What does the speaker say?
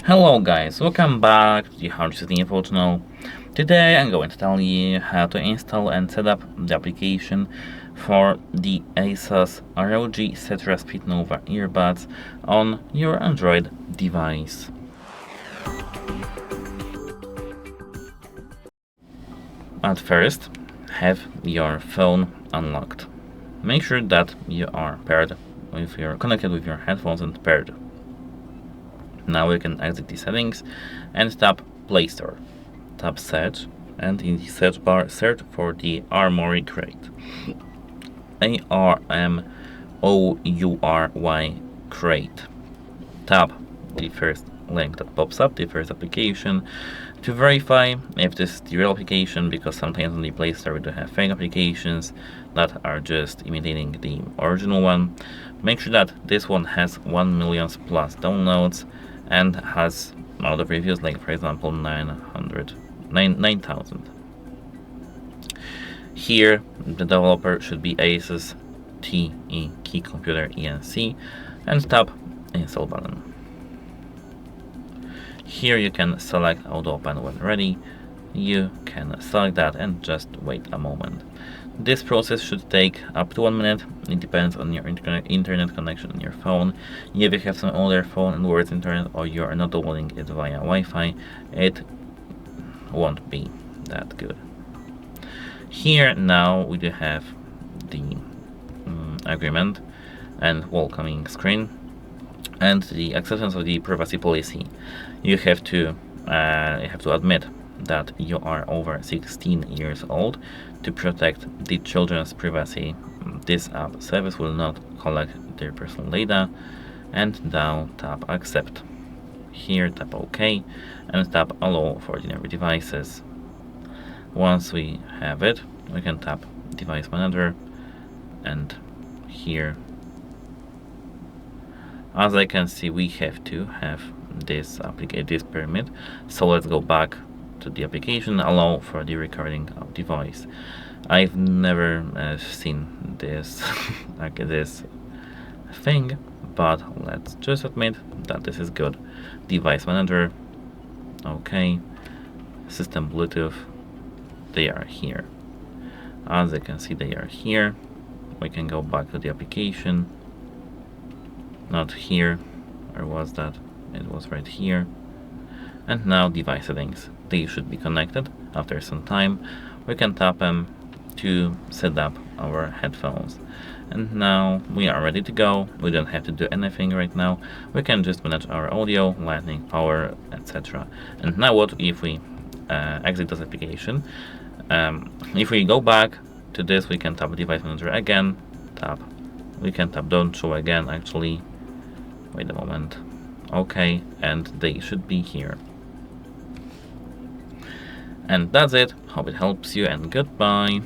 Hello guys, welcome back to the HardReset.Info channel. Today I'm going to tell you how to install and set up the application for the ASUS ROG Cetra SpeedNova earbuds on your Android device. At first, have your phone unlocked. Make sure that you are connected with your headphones and paired. Now we can exit the settings and tap Play Store. Tap Search, and in the search bar search for the Armory Crate. ARMOURY Crate. Tap the first link that pops up, the first application, to verify if this is the real application, because sometimes on the Play Store we do have fake applications that are just imitating the original one. Make sure that this one has 1 million plus downloads and has a lot of reviews, like for example 9,000. Here the developer should be ASUS TE Key Computer ENC, and tap Install button. Here you can select Auto Open when ready. You can select that and just wait a moment. This process should take up to 1 minute. It depends on your internet connection on your phone. If you have some older phone and worse internet, or you are not downloading it via Wi-Fi, it won't be that good. Here now we do have the agreement and welcoming screen and the acceptance of the privacy policy. You have to admit that you are over 16 years old to protect the children's privacy. This app service will not collect their personal data. And now tap Accept. Here tap OK and tap Allow for ordinary devices. Once we have it, we can tap Device Manager, and here, as I can see, we have to have this permit. So let's go back to the application, allow for the recording of the voice. I've never seen this like this thing, but let's just admit that this is good. Device Manager, okay. System Bluetooth, they are here. As you can see, they are here. We can go back to the application. Not here. Where was that? It was right here. And now device settings. They should be connected. After some time, we can tap them to set up our headphones. And now we are ready to go. We don't have to do anything right now. We can just manage our audio, lightning, power, etc. And now what if we exit this application? If we go back to this, we can tap Device Manager again. We can tap Don't Show again, actually. Wait a moment. Okay, and they should be here. And that's it. Hope it helps you, and goodbye.